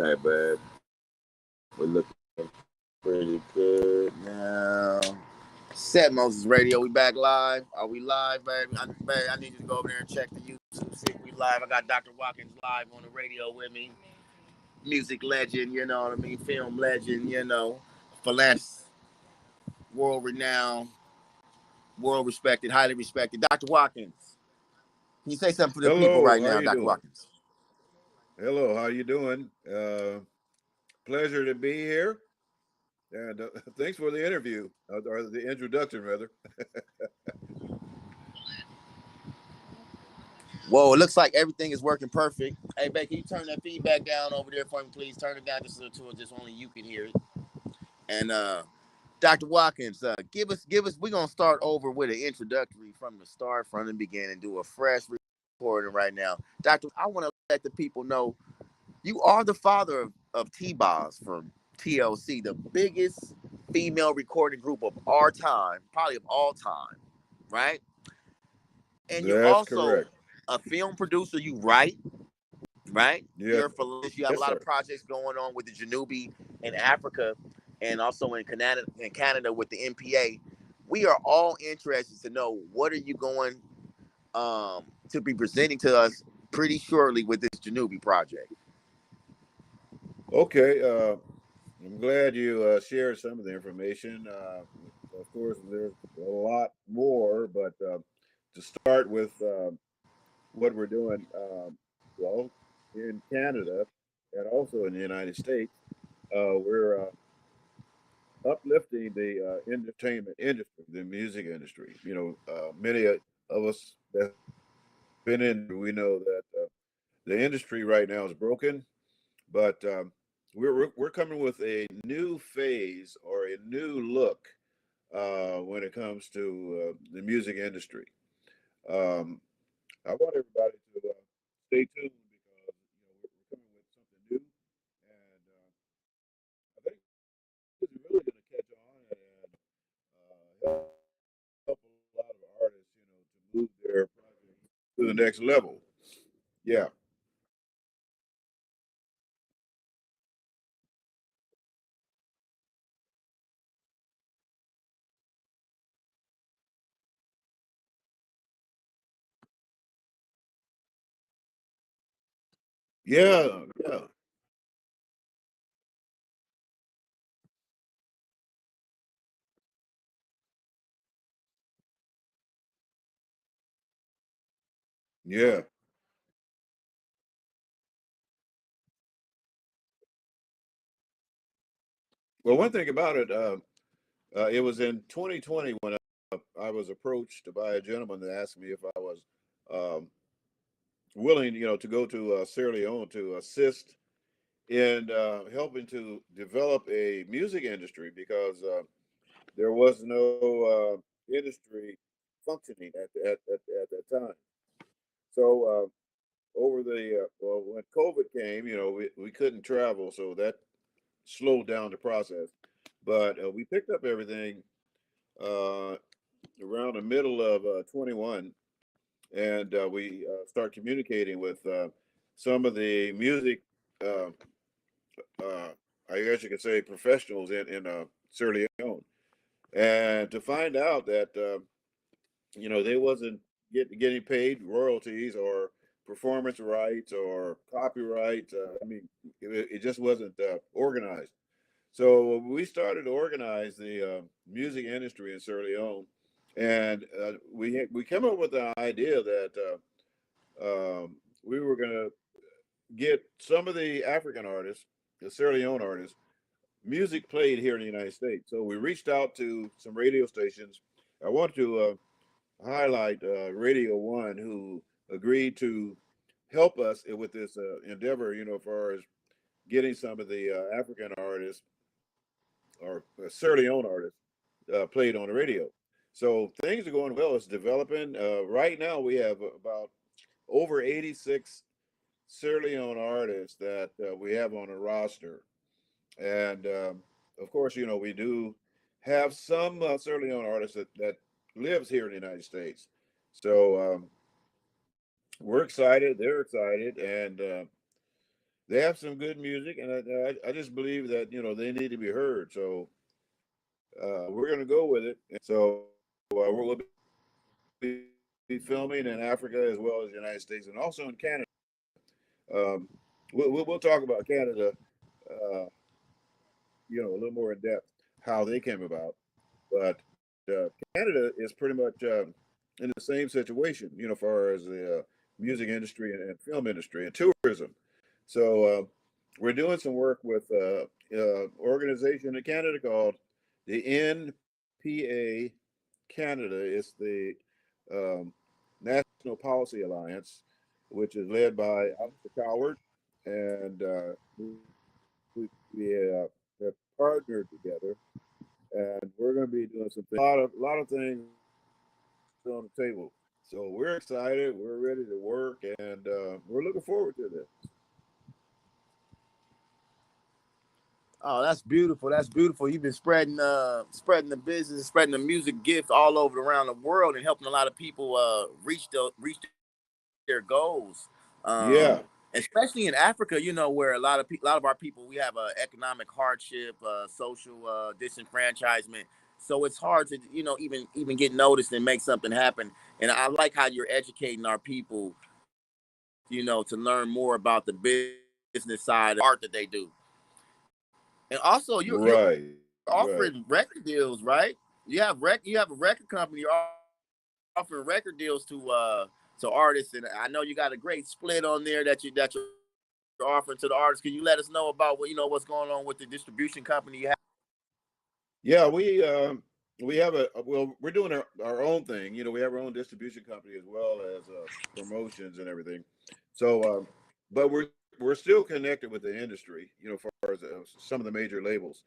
Okay, babe. We're looking pretty good now. Set Moses Radio. We back live. Are we live, baby? I need you to go over there and check the YouTube. See if we live. I got Dr. Watkins live on the radio with me. Music legend, you know what I mean? Film legend, you know. Philanthropist, world renowned, world respected, highly respected. Dr. Watkins. Can you say something for the people Hello, right how now, you Dr. doing? Watkins? Hello, how you doing? Pleasure to be here. And thanks for the interview, or the introduction, rather. Whoa, it looks like everything is working perfect. Hey, babe, can you turn that feedback down over there for me, please? Turn it down just so just only you can hear it. And Dr. Watkins, we're gonna start over with an introductory from the start, from the beginning, do a fresh recording right now. Doctor, I want to let the people know you are the father of T-Boz from TLC, the biggest female recording group of our time, probably of all time, right? And you're That's also correct. a film producer. You write, right? Yes, You're a philanthropist. You have a yes, lot of sir. projects going on with the Janubi in Africa, and also in Canada with the MPA. We are all interested to know what are you going to be presenting to us pretty shortly with this Janubi project. Okay, I'm glad you shared some of the information. Of course, there's a lot more, but to start with what we're doing, well, in Canada and also in the United States, we're uplifting the entertainment industry, the music industry. Many of us that been in, we know that the industry right now is broken, but we're coming with a new phase or a new look when it comes to the music industry. Um, I want everybody to stay tuned because we're coming with something new, and I think it's really going to catch on and help a lot of artists, to move their project to the next level. Yeah. Yeah, yeah, yeah. Well, one thing about it, it was in 2020 when I was approached by a gentleman that asked me if I was um, willing, to go to Sierra Leone to assist in helping to develop a music industry because there was no industry functioning at that time. So over the well, when COVID came, we couldn't travel, so that slowed down the process. But we picked up everything uh, around the middle of 21, and we start communicating with some of the music, uh, uh, I guess you could say, professionals in Sierra Leone, and to find out that they wasn't getting paid royalties or performance rights or copyright. I mean, it just wasn't organized. So we started to organize the music industry in Sierra Leone, and we came up with the idea that we were going to get some of the African artists, the Sierra Leone artists, music played here in the United States. So we reached out to some radio stations. I want to highlight Radio One, who agreed to help us with this endeavor. As far as getting some of the African artists or Sierra Leone artists played on the radio. So things are going well. It's developing. Right now, we have about over 86 Sierra Leone artists that we have on a roster. And of course, we do have some Sierra Leone artists that lives here in the United States. So we're excited. They're excited. And they have some good music, and I just believe that they need to be heard. So we're going to go with it. So we'll be filming in Africa as well as the United States and also in Canada. Um, we'll talk about Canada, uh, a little more in depth how they came about. But Canada is pretty much in the same situation, far as the music industry and film industry and tourism. So we're doing some work with organization in Canada called the NPA Canada. It's the um, National Policy Alliance, which is led by Alistair Coward, and we have partnered together, and we're going to be doing some things, a lot of things on the table. So we're excited, we're ready to work, and we're looking forward to this. Oh, that's beautiful. That's beautiful. You've been spreading the business, spreading the music gift all over around the world, and helping a lot of people reach their goals. Yeah, Especially in Africa, where a lot of our people, we have economic hardship, social disenfranchisement. So it's hard to even get noticed and make something happen. And I like how you're educating our people, to learn more about the business side of art that they do. And also, you're right, right. offering record deals, right? You have a record company. You're offering record deals to artists, and I know you got a great split on there that you're offering to the artists. Can you let us know about what's going on with the distribution company you have? Yeah, we have well, we're doing our own thing. We have our own distribution company as well as promotions and everything. So, but we're still connected with the industry. Far as some of the major labels,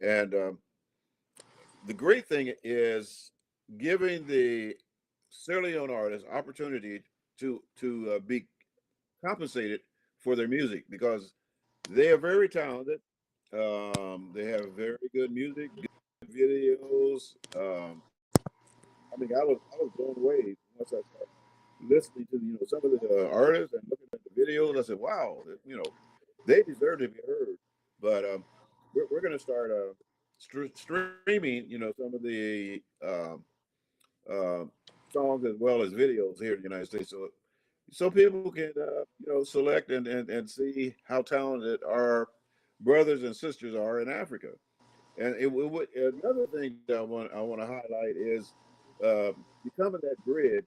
and the great thing is giving the Sierra Leone artists opportunity to be compensated for their music because they are very talented. They have very good music, good videos. I mean, I was blown away once I started listening to some of the artists and looking at the videos. I said, "Wow, they deserve to be heard." But we're going to start streaming, some of the uh, songs as well as videos here in the United States, so people can select and see how talented our brothers and sisters are in Africa. And another thing that I want to highlight is becoming that bridge,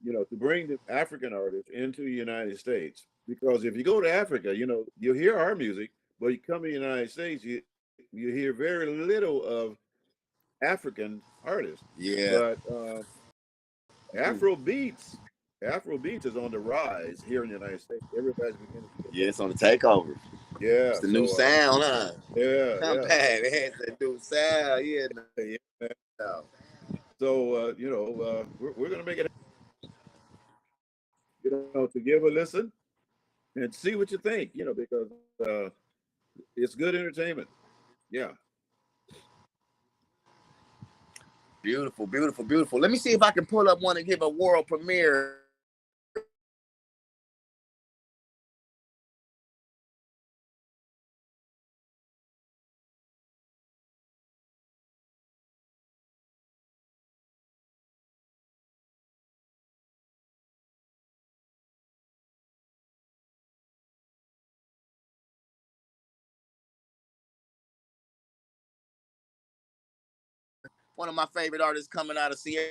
to bring the African artists into the United States. Because if you go to Africa, you'll hear our music, but you come to the United States, you hear very little of African artists. Yeah. But Afro beats, Afro beats is on the rise here in the United States. Everybody's beginning to get Yeah, that. it's on the takeover. Yeah. It's the new So sound, huh? yeah, Come yeah. back, man. It's the new sound. Yeah. Yeah. No. So we're gonna make it, to give a listen and see what you think, because it's good entertainment. Yeah. Beautiful, beautiful, beautiful. Let me see if I can pull up one and give a world premiere. One of my favorite artists coming out of Sierra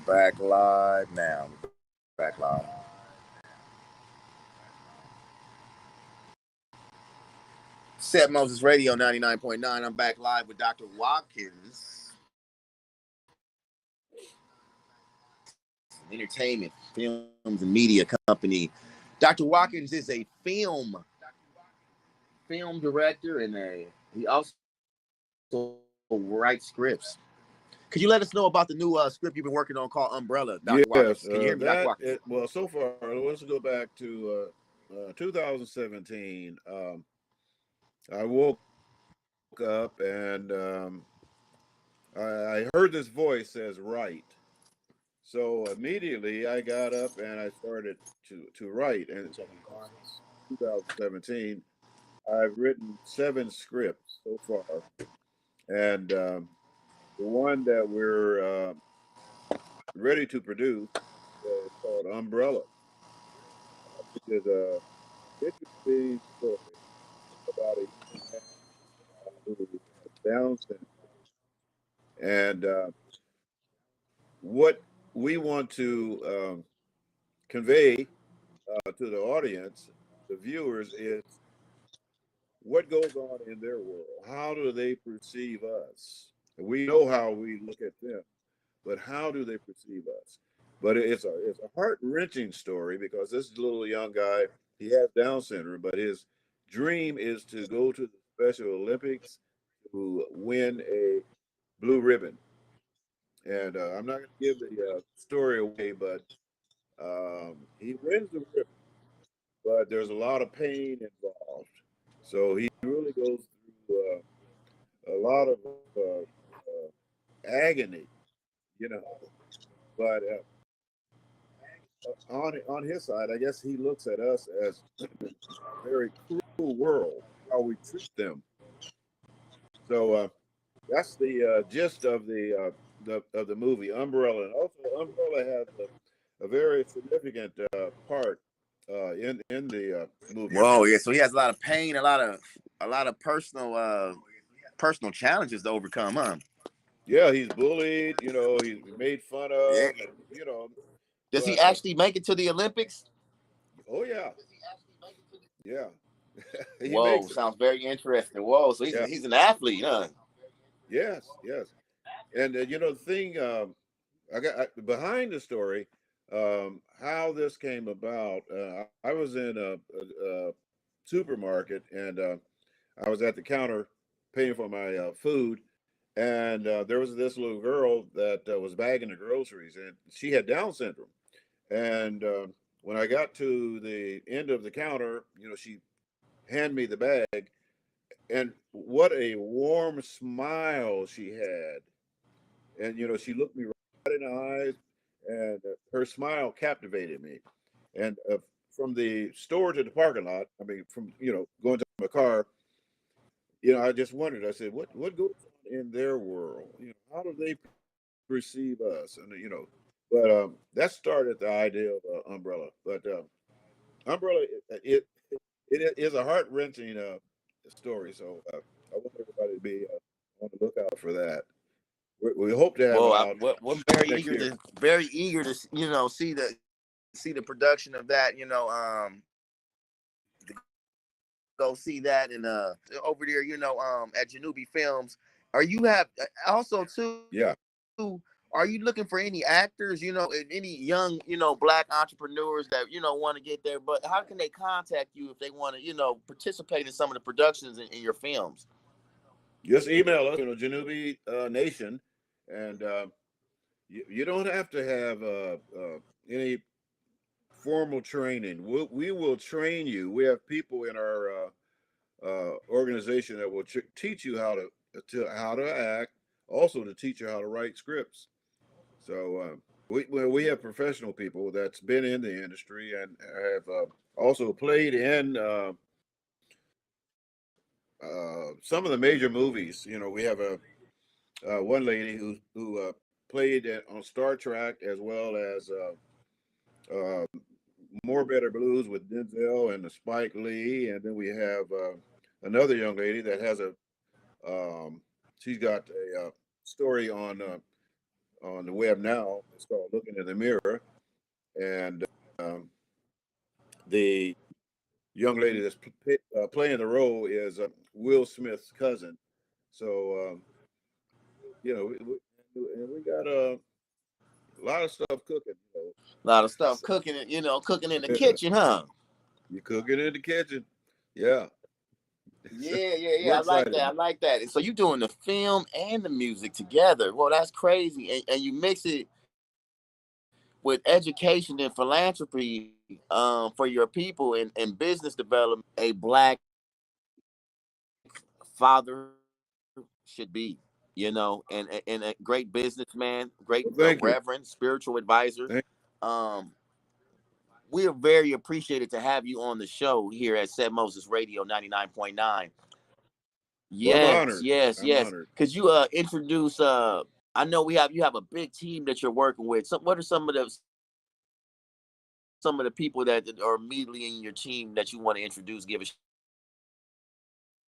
back live now. Back live. Set Moses Radio 99.9. I'm back live with Dr. Watkins. Entertainment, films, and media company. Dr. Watkins is a film director, and he also writes scripts. Could you let us know about the new script you've been working on called Umbrella, Dr. Watkins? Can you hear me, Dr. Watkins? Well, so far, let's go back to 2017. I woke up and I heard this voice says write. So immediately I got up and I started to write. And 2017, I've written 7 scripts so far. And the one that we're ready to produce is called Umbrella, which is a interesting story about a young man who has Down syndrome. And what we want to convey to the audience, the viewers, is what goes on in their world. How do they perceive us? We know how we look at them, but how do they perceive us? But it's a heart-wrenching story because this little young guy, he has Down syndrome, but his dream is to go to the Special Olympics to win a blue ribbon. And I'm not going to give the story away, but he wins the ribbon, but there's a lot of pain involved. So he really goes through a lot of agony, you know. But on his side, I guess he looks at us as a very cruel world, how we treat them. So that's the gist of the movie Umbrella. And also, Umbrella has a very significant part in the movie. Whoa, yeah. So he has a lot of pain, a lot of personal challenges to overcome, huh? Yeah, he's bullied. You know, he's made fun of. Yeah. And, you know, does he actually make it to the Olympics? Oh yeah, yeah. He Whoa, makes it. sounds very interesting. Whoa, so he's an athlete, huh? Yes, yes. And you know, the thing behind the story, how this came about. I was in a supermarket and I was at the counter paying for my food, and there was this little girl that was bagging the groceries, and she had Down syndrome. And when I got to the end of the counter, you know, she handed me the bag, and what a warm smile she had. And you know, she looked me right in the eyes, and her smile captivated me. And from the store to the parking lot, I mean, from going to my car, I just wondered. I said, what goes on in their world? How do they perceive us? And but that started the idea of Umbrella. But Umbrella, it is a heart wrenching story. So I want everybody to be on the lookout for that. We hope to have it out. We're very eager to see the production of that. Go see that and over there. At Janubi Films. Are you also too? Yeah. Are you looking for any actors? Any young Black entrepreneurs that want to get there? But how can they contact you if they want to participate in some of the productions in your films? Just email us, Janubi Nation, and you don't have to have any formal training. We will train you. We have people in our organization that will teach you how to act, also to teach you how to write scripts. So we have professional people that's been in the industry and have also played in some of the major movies. We have one lady who played on Star Trek as well as More Better Blues with Denzel and Spike Lee, and then we have another young lady that has she's got a story on on the web now. It's called Looking in the Mirror, and the young lady that's playing the role is Will Smith's cousin. So we got a lot of stuff cooking. A lot of stuff cooking, cooking in the kitchen, huh? You cooking in the kitchen, yeah. Yeah. We're I like excited that. I about it. like that. And so you doing the film and the music together. Well, that's crazy. And you mix it with education and philanthropy for your people and business development. A black father should be, and a great businessman, great Well, thank you. reverend, spiritual advisor. Thank Um, we're very appreciated to have you on the show here at Set Moses Radio 99.9. Well, I'm Yes, honored. yes, I'm yes. honored. Could you introduce I know you have a big team that you're working with. So what are some of the people that are immediately in your team that you want to introduce, give a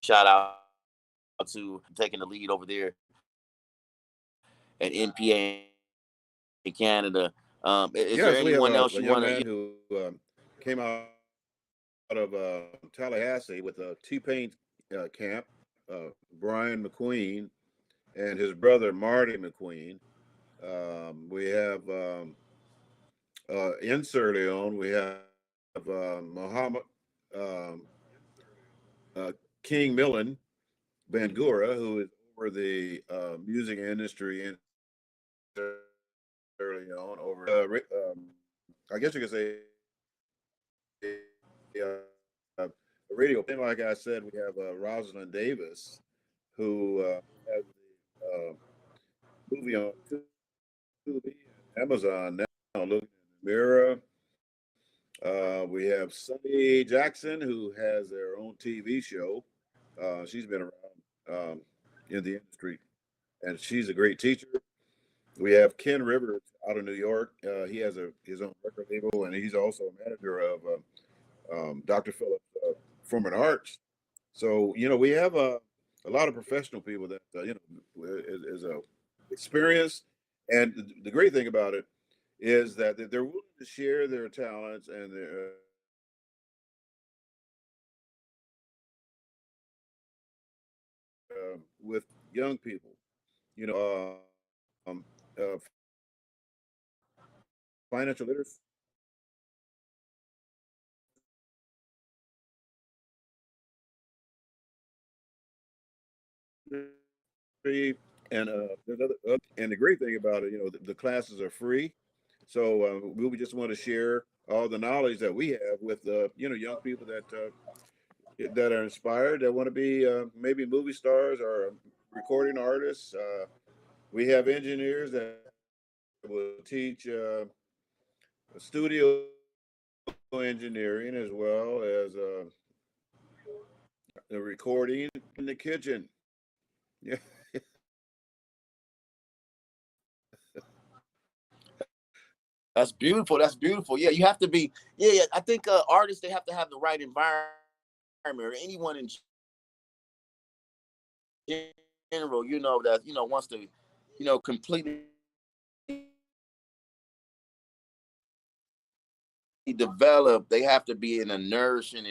shout out to taking the lead over there at NPA in Canada? Is there Yes, we have anyone else a you young want man to? who came out of Tallahassee with a T-Pain camp, Brian McQueen, and his brother Marty McQueen. We have in Sierra Leone, we have Muhammad um, King Millen Bangura, who is over the music industry in Sierra Leone. Over, I guess you could say, a radio. And like I said, we have Rosalind Davis, who has the movie on Tubi and Amazon now. Looking in the Mirror. We have Sunny Jackson, who has their own TV show. She's been around in the industry, and she's a great teacher. We have Ken Rivers out of New York. He has his own record label, and he's also a manager of Dr. Phillips Performing Arts. So we have a lot of professional people that is a experience, and the great thing about it is that they're willing to share their talents and their with young people. Financial literacy and there's and the great thing about it, the classes are free. So we just want to share all the knowledge that we have with young people that are inspired, that want to be maybe movie stars or recording artists. We have engineers that will teach studio engineering as well as the recording in the kitchen. Yeah. That's beautiful. That's beautiful. Yeah, you have to be. Yeah. I think artists, they have to have the right environment, or anyone in general, that wants to, completely develop. They have to be in a nourishing